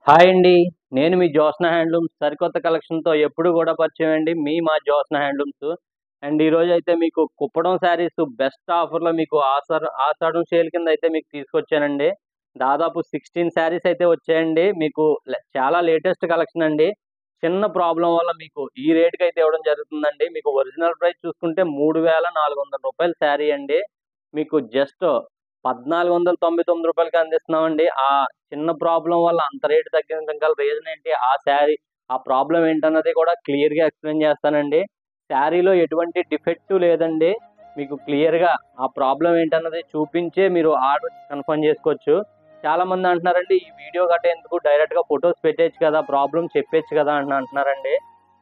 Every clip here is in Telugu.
హాయ్ అండి. నేను మీ జ్యోత్స్న హ్యాండ్లూమ్స్ సరికొత్త కలెక్షన్‌తో ఎప్పుడు గూడా పరిచయం అండి. మా జ్యోత్స్న హ్యాండ్లూమ్స్. అండ్ ఈరోజైతే మీకు కుప్పడం శారీస్ బెస్ట్ ఆఫర్‌లో మీకు ఆషాఢం సేల్ కింద అయితే మీకు తీసుకొచ్చానండి. దాదాపు 16 శారీస్ అయితే వచ్చాయండి. మీకు చాలా లేటెస్ట్ కలెక్షన్ అండి. చిన్న ప్రాబ్లమ్ వల్ల మీకు ఈ రేట్‌కైతే ఇవ్వడం జరుగుతుందండి. మీకు ఒరిజినల్ ప్రైస్ చూసుకుంటే రూ. 3,400 శారీ అండి. మీకు జస్ట్ రూ. 1,499కి అందిస్తున్నామండి. ఆ చిన్న ప్రాబ్లమ్ వల్ల అంత రేట్ తగ్గించడం గల రీజన్ ఏంటి? ఆ ప్రాబ్లమ్ ఏంటన్నది కూడా క్లియర్‌గా ఎక్స్‌ప్లెయిన్ చేస్తానండి. శారీలో ఎటువంటి డిఫెక్ట్ లేదండి. మీకు క్లియర్‌గా ఆ ప్రాబ్లమ్ ఏంటన్నది చూపించే మీరు ఆర్డర్ కన్ఫర్మ్ చేసుకోవచ్చు. చాలామంది అంటున్నారండి, "ఈ వీడియో గట్టా ఎందుకు డైరెక్ట్‌గా ఫోటోస్ పెట్టేయొచ్చు కదా! ప్రాబ్లమ్ చెప్పేయొచ్చు కదా!" అని అంటున్నారండి.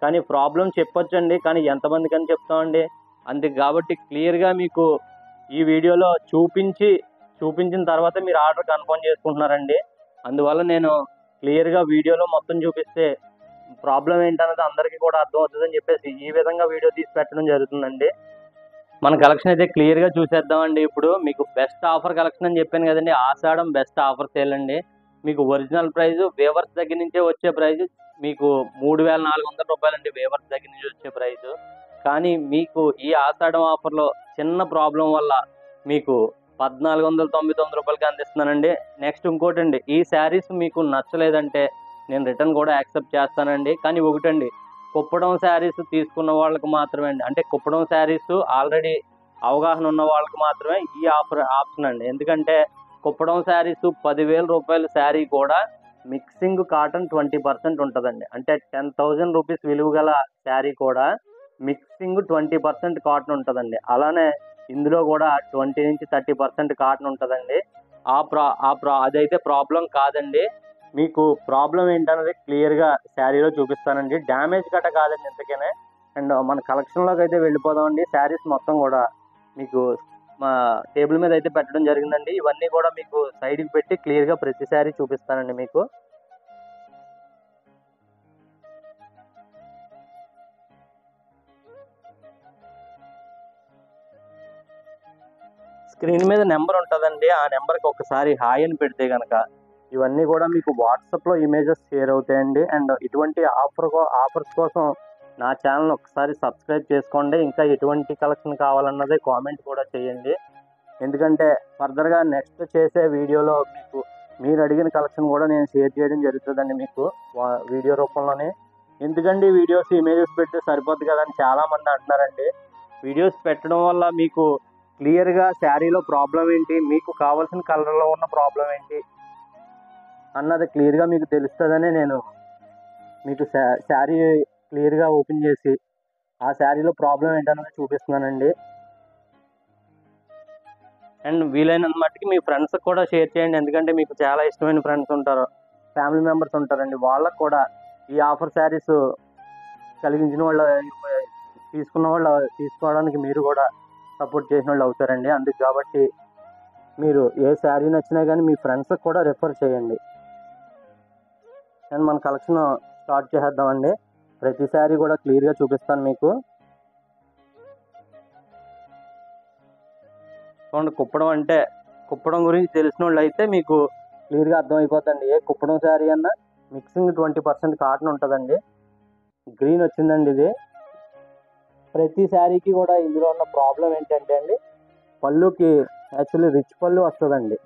కానీ ప్రాబ్లమ్ చెప్పొచ్చండి. కానీ ఎంతమందికని చెప్తామండి? అందుకు కాబట్టి క్లియర్‌గా మీకు ఈ వీడియోలో చూపించిన తర్వాత మీరు ఆర్డర్ కన్ఫర్మ్ చేసుకుంటున్నారండి. అందువల్ల నేను క్లియర్‌గా వీడియోలో మొత్తం చూపిస్తే ప్రాబ్లమ్ ఏంటన్నది అందరికీ కూడా అర్థమవుతదని చెప్పేసి ఈ విధంగా వీడియో తీసి పెట్టడం జరుగుతుందండి. మన కలెక్షన్ అయితే క్లియర్‌గా చూసేద్దామండి ఇప్పుడు. మీకు బెస్ట్ ఆఫర్ కలెక్షన్ అని చెప్పాను కదండీ! ఆషాఢం బెస్ట్ ఆఫర్ సేల్ అండి. మీకు ఒరిజినల్ ప్రైస్ వేవర్స్ దగ్గర నుంచే వచ్చే ప్రైస్ మీకు రూ. 3,400 అండి వేవర్స్ దగ్గర నుంచి వచ్చే ప్రైసు. కానీ మీకు ఈ ఆషాఢం ఆఫర్‌లో చిన్న ప్రాబ్లమ్ వల్ల మీకు రూ. 1,499కి అందిస్తున్నానండి. నెక్స్ట్ ఇంకోటండి, ఈ శారీస్ మీకు నచ్చలేదంటే నేను రిటర్న్ కూడా యాక్సెప్ట్ చేస్తానండి. కానీ ఒకటండి, కుప్పడం శారీస్ తీసుకున్న వాళ్ళకి మాత్రమే అండి. అంటే కుప్పడం శారీస్ ఆల్రెడీ అవగాహన ఉన్న వాళ్ళకి మాత్రమే ఈ ఆప్షన్ అండి. ఎందుకంటే కుప్పడం శారీస్ రూ. 10,000 శారీ కూడా మిక్సింగ్ కాటన్ 20% ఉంటదండి. అంటే 10,000 రూపీస్ విలువ గల శారీ కూడా మిక్సింగ్ 20% కాటన్ ఉంటదండి. అలానే ఇందులో కూడా 20-30% కాటన్ ఉంటదండి. ఆ ప్రా ఆ ప్రా అదైతే ప్రాబ్లమ్ కాదండి. మీకు ప్రాబ్లమ్ ఏంటన్నది క్లియర్‌గా శారీలో చూపిస్తానండి. డ్యామేజ్ గట్టా కాదండి ఇంతకీనే. అండ్ మన కలెక్షన్‌లోకైతే వెళ్ళిపోదామండి. శారీస్ మొత్తం గూడా మీకు మా టేబుల్ మీద అయితే పెట్టడం జరిగిందండి. ఇవన్నీ కూడా మీకు సైడ్‌కి పెట్టి క్లియర్‌గా ప్రతి శారీ చూపిస్తానండి మీకు. స్క్రీన్ మీద నెంబర్ ఉంటదండి. ఆ నెంబర్‌కి ఒక్కసారి హాయ్ అని పెడితే గనక ఇవన్నీ కూడా మీకు వాట్సాప్‌లో ఇమేజెస్ షేర్ అవుతాయండి. అండ్ ఇటువంటి ఆఫర్స్ కోసం నా ఛానెల్‌ని ఒకసారి సబ్స్క్రైబ్ చేసుకోండి. ఇంకా ఎటువంటి కలెక్షన్ కావాలన్నది కామెంట్ కూడా చేయండి. ఎందుకంటే ఫర్దర్‌గా నెక్స్ట్ చేసే వీడియోలో మీరు అడిగిన కలెక్షన్ కూడా నేను షేర్ చేయడం జరుగుతదండి మీకు వీడియో రూపంలోనే. ఎందుకండి వీడియోస్ ఇమేజెస్ పెడితే సరిపోద్ది కదా అని చాలామంది అంటున్నారండి. వీడియోస్ పెట్టడం వల్ల మీకు క్లియర్‌గా శారీలో ప్రాబ్లమ్ ఏంటి, మీకు కావాల్సిన కలర్‌లో ఉన్న ప్రాబ్లమ్ ఏంటి అన్నది క్లియర్‌గా మీకు తెలుస్తదనే నేను మీకు శారీ క్లియర్‌గా ఓపెన్ చేసి ఆ శారీలో ప్రాబ్లమ్ ఏంటన్నది చూపిస్తున్నానండి. అండ్ వీలైనంత మట్టుకి మీ ఫ్రెండ్స్‌కి కూడా షేర్ చేయండి. ఎందుకంటే మీకు చాలా ఇష్టమైన ఫ్రెండ్స్ ఉంటారు. ఫ్యామిలీ మెంబర్స్ ఉంటారండి. వాళ్ళకి కూడా ఈ ఆఫర్ శారీస్ కలిగించిన వాళ్ళు తీసుకోవడానికి మీరు కూడా సపోర్ట్ చేసినోళ్ళు అవుతారండి. అందుకు కాబట్టి మీరు ఏ శారీ నచ్చినా గానీ మీ ఫ్రెండ్స్‌కి కూడా రిఫర్ చేయండి. అండ్ మన కలెక్షన్ స్టార్ట్ చేసేద్దామండి. ప్రతి శారీ కూడా క్లియర్‌గా చూపిస్తాను మీకు. చూడండి, కుప్పడం గురించి తెలిసినోళ్ళైతే మీకు క్లియర్‌గా అర్థమైపోద్దండి. ఏ కుప్పడం శారీ అన్నా మిక్సింగ్ 20% కాటన్ ఉంటదండి. గ్రీన్ వచ్చిందండి ఇది. ప్రతి శారీకి కూడా ఇందులో ఉన్న ప్రాబ్లమ్ ఏంటంటే అండి, పళ్ళుకి యాక్చువల్లీ రిచ్ పళ్ళు వస్తదండి.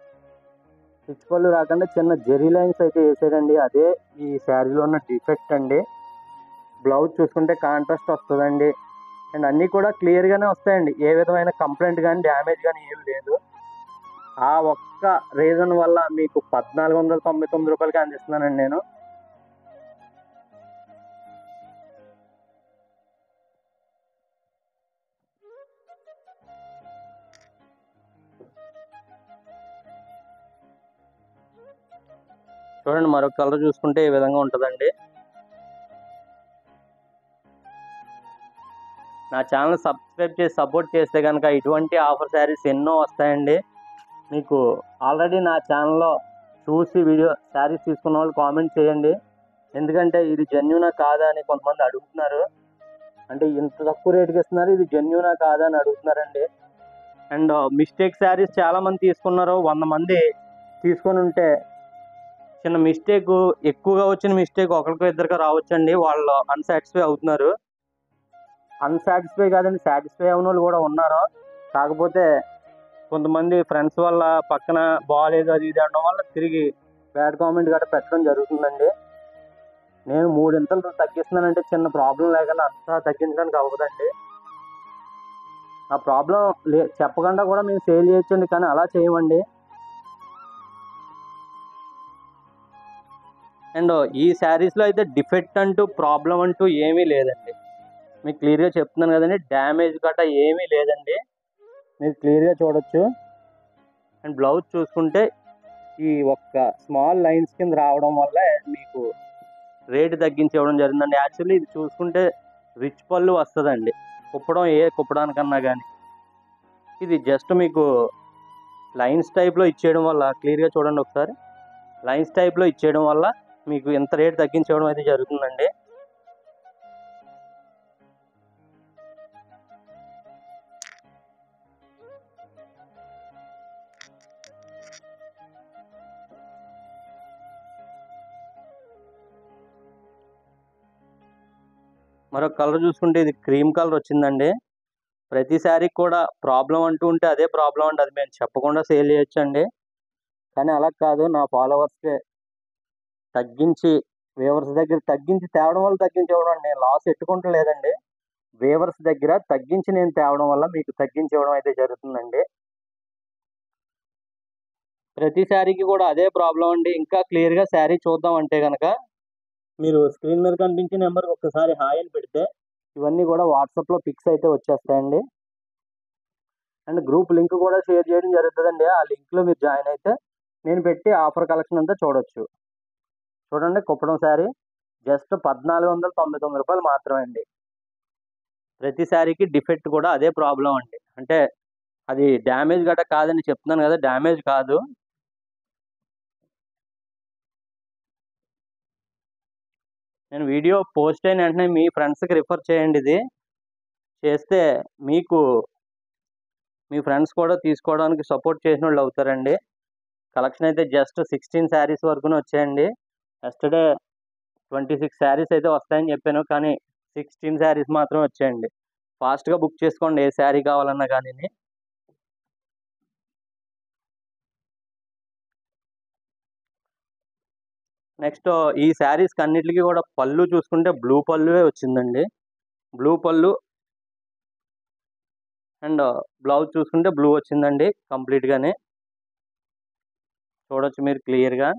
రిచ్ పళ్ళు రాకుండా చిన్న జెరీ లైన్స్ అయితే ఏసాడండి. అదే ఈ శారీలో ఉన్న డిఫెక్ట్ అండి. బ్లౌజ్ చూసుకుంటే కాంట్రాస్ట్ వస్తదండి. అండ్ అన్నీ కూడా క్లియర్‌గానే వస్తాయండి. ఏ విధమైన కంప్లెయింట్ గానీ, డ్యామేజ్ గానీ ఏమి లేదు. ఆ ఒక్క రీజన్ వల్ల మీకు రూ. 1,499కి అందిస్తున్నానండి నేను. చూడండి, మరొక కలర్ చూసుకుంటే ఈ విధంగా ఉంటదండి. నా ఛానల్ సబ్స్క్రైబ్ చేసి సపోర్ట్ చేస్తే గనక ఇటువంటి ఆఫర్ శారీస్ ఎన్నో వస్తాయండి. మీకు ఆల్రెడీ నా ఛానల్‌లో చూసి శారీస్ తీసుకున్న వాళ్ళు కామెంట్ చేయండి. ఎందుకంటే ఇది జెన్యూనా కాదా అని కొంతమంది అడుగుతున్నారు. అంటే ఇంత తక్కువ రేట్‌కి ఇస్తున్నారు, ఇది జెన్యూనా కాదా అని అడుగుతున్నారండి. అండ్ మిస్టేక్ శారీస్ చాలామంది తీసుకున్నారు. 100 మంది తీసుకొనుంటే చిన్న మిస్టేక్, ఎక్కువగా వచ్చిన మిస్టేక్ ఒకరికో ఇద్దరికో రావచ్చండి. వాళ్ళు అన్సాటిస్ఫై అవుతున్నారు. అన్సాటిస్ఫై కాదండి, సాటిస్ఫై అయిన వాళ్ళు కూడా ఉన్నారు. కాకపోతే కొంతమంది ఫ్రెండ్స్ వల్ల పక్కన బాగాలేదు అది ఇది అనడం వల్ల తిరిగి బ్యాడ్ కామెంట్ గట్రా పెట్టడం జరుగుతుందండి. నేను 3 ఇంతలు తగ్గిస్తున్నానంటే చిన్న ప్రాబ్లం లేకుండా అంతా తగ్గించడానికి అవ్వదండి. ఆ ప్రాబ్లం చెప్పకుండా కూడా మేము సేల్ చేయొచ్చండి, కానీ అలా చేయమండి. అండ్ ఈ శారీస్లో అయితే డిఫెక్ట్ అంటూ ప్రాబ్లం అంటూ ఏమీ లేదండి. మీకు క్లియర్గా చెప్తున్నాను కదండి, డ్యామేజ్ గట్రా ఏమీ లేదండి, మీరు క్లియర్గా చూడొచ్చు. అండ్ బ్లౌజ్ చూసుకుంటే ఈ ఒక్క స్మాల్ లైన్స్ కింద రావడం వల్ల మీకు రేటు తగ్గించి ఇవ్వడం జరిగిందండి. యాక్చువల్లీ ఇది చూసుకుంటే రిచ్ పళ్ళు వస్తుందండి, కుప్పడానికన్నా కానీ. ఇది జస్ట్ మీకు లైన్స్ టైప్లో ఇచ్చేయడం వల్ల, క్లియర్గా చూడండి ఒకసారి, లైన్స్ టైప్లో ఇచ్చేయడం వల్ల మీకు ఎంత రేటు తగ్గించడం అయితే జరుగుతుందండి. మరొక కలర్ చూసుకుంటే ఇది క్రీమ్ కలర్ వచ్చిందండి. ప్రతి శారీకి కూడా ప్రాబ్లం అంటూ ఉంటే అదే ప్రాబ్లం అండి, అది మేము చెప్పకుండా సేల్ చేయొచ్చండి. కానీ అలా కాదు, నా ఫాలోవర్స్కే తగ్గించి, వేవర్స్ దగ్గర తగ్గించి తేవడం వల్ల తగ్గించి ఇవ్వడం అండి. నేను లాస్ ఎట్టుకుంటూ లేదండి, వేవర్స్ దగ్గర తగ్గించి నేను తేవడం వల్ల మీకు తగ్గించి ఇవ్వడం అయితే జరుగుతుందండి. ప్రతి శారీకి కూడా అదే ప్రాబ్లం అండి. ఇంకా క్లియర్గా శారీ చూద్దాం అంటే కనుక మీరు స్క్రీన్ మీద కనిపించే నెంబర్కి ఒక్కసారి హాయ్ అని పెడితే ఇవన్నీ కూడా వాట్సాప్లో పిక్స్ అయితే వచ్చేస్తాయండి. అండ్ గ్రూప్ లింక్ కూడా షేర్ చేయడం జరుగుతుందండి. ఆ లింక్లో మీరు జాయిన్ అయితే నేను పెట్టి ఆఫర్ కలెక్షన్ అంతా చూడొచ్చు. చూడండి, కుప్పడం శారీ జస్ట్ 1499 రూపాయలు మాత్రమే అండి. ప్రతి శారీకి డిఫెక్ట్ కూడా అదే ప్రాబ్లం అండి. అంటే అది డ్యామేజ్ గట్రా కాదని చెప్తున్నాను కదా, డ్యామేజ్ కాదు. నేను వీడియో పోస్ట్ అయిన వెంటనే మీ ఫ్రెండ్స్కి రిఫర్ చేయండి. ఇది చేస్తే మీకు మీ ఫ్రెండ్స్ కూడా తీసుకోవడానికి సపోర్ట్ చేసిన వాళ్ళు అవుతారండి. కలెక్షన్ అయితే జస్ట్ 16 శారీస్ వరకునే వచ్చాయండి. ఎస్టర్డే 26 శారీస్ అయితే వస్తాయని చెప్పాను, కానీ 16 శారీస్ మాత్రం వచ్చాయండి. ఫాస్ట్గా బుక్ చేసుకోండి ఏ శారీ కావాలన్నా కానీ. నెక్స్ట్ ఈ శారీస్కి అన్నిటికీ కూడా పళ్ళు చూసుకుంటే బ్లూ పళ్ళువే వచ్చిందండి. బ్లూ పళ్ళు అండ్ బ్లౌజ్ చూసుకుంటే బ్లూ వచ్చిందండి కంప్లీట్గానే. చూడొచ్చు మీరు క్లియర్గా.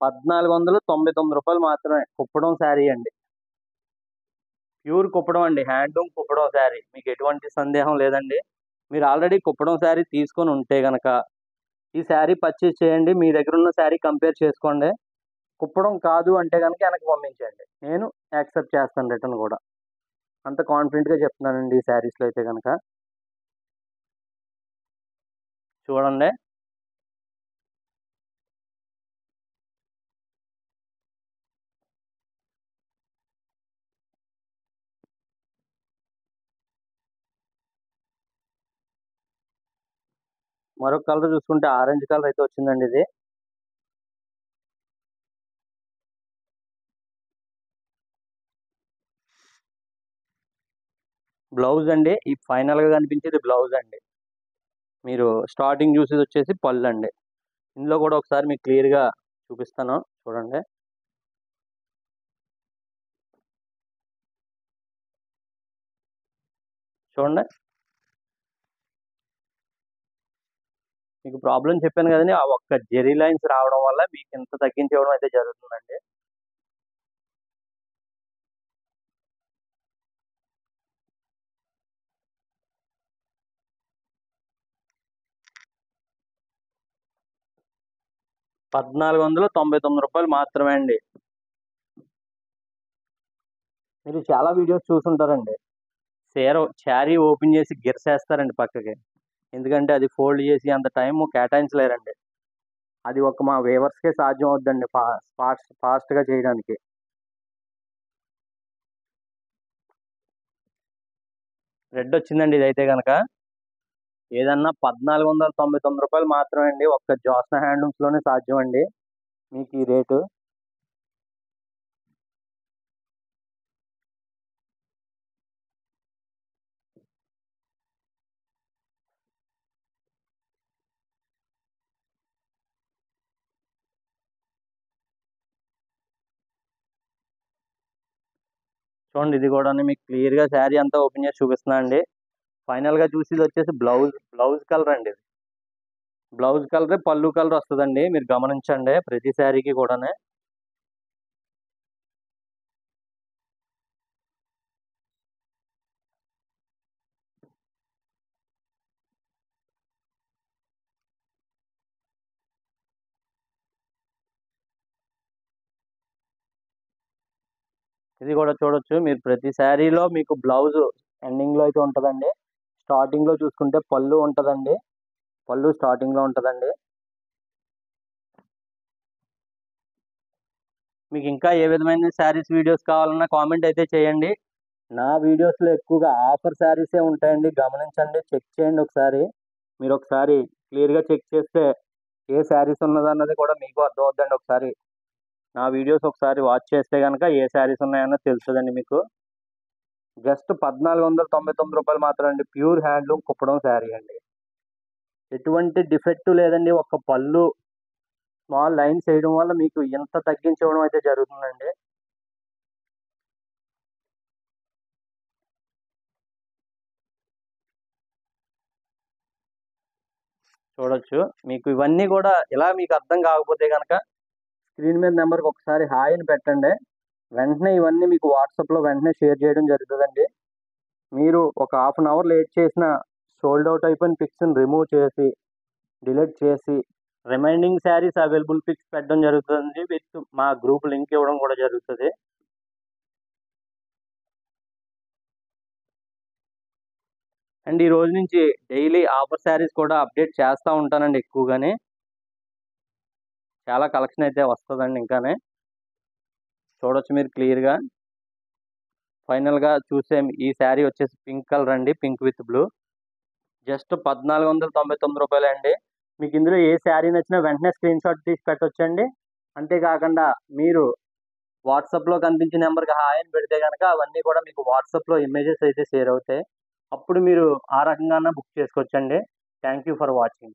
₹1499 మాత్రమే కుప్పడం శారీ అండి. ప్యూర్ కుప్పడం అండి, హ్యాండ్లూమ్ కుప్పడం శారీ. మీకు ఎటువంటి సందేహం లేదండి. మీరు ఆల్రెడీ కుప్పడం శారీ తీసుకొని ఉంటే కనుక ఈ శారీ పర్చేస్ చేయండి. మీ దగ్గర ఉన్న శారీ కంపేర్ చేసుకోండి. కుప్పడం కాదు అంటే కనుక వెనక్కి పంపించండి, నేను యాక్సెప్ట్ చేస్తాను రిటర్న్ కూడా. అంత కాన్ఫిడెంట్గా చెప్తున్నానండి ఈ శారీస్లో అయితే కనుక. చూడండి, మరొక కలర్ చూసుకుంటే ఆరెంజ్ కలర్ అయితే వచ్చిందండి. ఇది బ్లౌజ్ అండి. ఈ ఫైనల్గా కనిపించేది బ్లౌజ్ అండి. మీరు స్టార్టింగ్ చూసేది వచ్చేసి పళ్ళు అండి. ఇందులో కూడా ఒకసారి మీకు క్లియర్గా చూపిస్తాను, చూడండి. చూడండి, మీకు ప్రాబ్లం చెప్పాను కదండి, ఆ ఒక్క జెరీ లైన్స్ రావడం వల్ల మీకు ఇంత తగ్గించి ఇవ్వడం అయితే జరుగుతుందండి. ₹1499 మాత్రమే అండి. మీరు చాలా వీడియోస్ చూసుంటారండి, శారీ ఓపెన్ చేసి గిరిసేస్తారండి పక్కకి. ఎందుకంటే అది ఫోల్డ్ చేసి అంత టైం కేటాయించలేరండి. అది ఒక మా వేవర్స్కే సాధ్యం అవుద్దండి ఫాస్ట్గా చేయడానికి. రెడ్ వచ్చిందండి ఇదైతే కనుక. ఏదన్నా రూ. 1499 మాత్రమే అండి. ఒక్క జ్యోత్స్న హ్యాండ్లూమ్స్‌లోనే సాధ్యం అండి మీకు ఈ రేటు. చూడండి ఇది కూడాను మీకు క్లియర్‌గా శారీ అంతా ఓపెన్ చేసి చూపిస్తున్నా అండి. ఫైనల్‌గా చూసేదొచ్చేసి బ్లౌజ్ కలర్ అండి ఇది. బ్లౌజ్ కలరే పళ్ళు కలర్ వస్తదండి. మీరు గమనించండి ప్రతి శారీకి కూడాను. ఇది కూడా చూడొచ్చు. మీరు ప్రతి శారీలో మీకు బ్లౌజ్ ఎండింగ్‌లో అయితే ఉంటదండి. స్టార్టింగ్‌లో చూసుకుంటే పళ్ళు ఉంటదండి. పళ్ళు స్టార్టింగ్‌లో ఉంటదండి. మీకు ఇంకా ఏ విధమైన శారీస్ వీడియోస్ కావాలన్నా కామెంట్ అయితే చేయండి. నా వీడియోస్‌లో ఎక్కువగా ఆఫర్ శారీసే ఉంటాయండి. గమనించండి. చెక్ చేయండి ఒకసారి. మీరొకసారి క్లియర్‌గా చెక్ చేస్తే ఏ శారీస్ ఉన్నదన్నది కూడా మీకు అర్థమవుద్దండి ఒకసారి. నా వీడియోస్ ఒకసారి వాచ్ చేస్తే గనక ఏ శారీస్ ఉన్నాయన్నది తెలుస్తదండి మీకు. జస్ట్ రూ. 1499 మాత్రమే అండి. ప్యూర్ హ్యాండ్లూమ్ కుప్పడం శారీ అండి. ఎటువంటి డిఫెక్ట్ లేదండి. ఒక్క పళ్ళు స్మాల్ లైన్స్ ఏయడం వల్ల మీకు ఇంత తగ్గించివ్వడం అయితే జరుగుతుందండి. చూడొచ్చు. మీకు ఇవన్నీ గూడా ఇలా మీకు అర్థం కాకపోతే గనక స్క్రీన్ మీద నంబర్‌కి ఒకసారి హాయ్ అని పెట్టండి. వెంటనే ఇవన్నీ మీకు వాట్సాప్‌లో వెంటనే షేర్ చేయడం జరుగుతదండి. మీరు ఒక హాఫ్ అన్ అవర్ లేట్ చేసినా సోల్డ్ ఔట్ అయిపోయిన పిక్స్‌ని రిమూవ్ చేసి, డిలీట్ చేసి, రిమైనింగ్ శారీస్ అవైలబుల్ పిక్స్ పెట్టడం జరుగుతదండి. విత్ మా గ్రూప్ లింక్ ఇవ్వడం కూడా జరుగుతది. అండ్ ఈ రోజు నుంచి డైలీ ఆఫర్ శారీస్ కూడా అప్డేట్ చేస్తా ఉంటానండి ఎక్కువగానే. చాలా కలెక్షన్ అయితే వస్తదండి ఇంకానే. చూడొచ్చు మీరు క్లియర్‌గా. ఫైనల్‌గా చూసే ఈ శారీ వచ్చేసి పింక్ కలర్ అండి. Pink with blue. జస్ట్ రూ. 1499 అండి. మీకు ఇందులో ఏ శారీ నచ్చినా వెంటనే స్క్రీన్‌షాట్ తీసి పెట్టొచ్చండి. అంతేకాకుండా మీరు వాట్సాప్‌లో కనిపించే నంబర్‌కి హాయ్ అని పెడితే గనక అవన్నీ కూడా మీకు వాట్సాప్‌లో ఇమేజెస్ అయితే షేర్ అవుతాయి. అప్పుడు మీరు ఆ రకంగానే బుక్ చేసుకోవచ్చండి. Thank you for watching.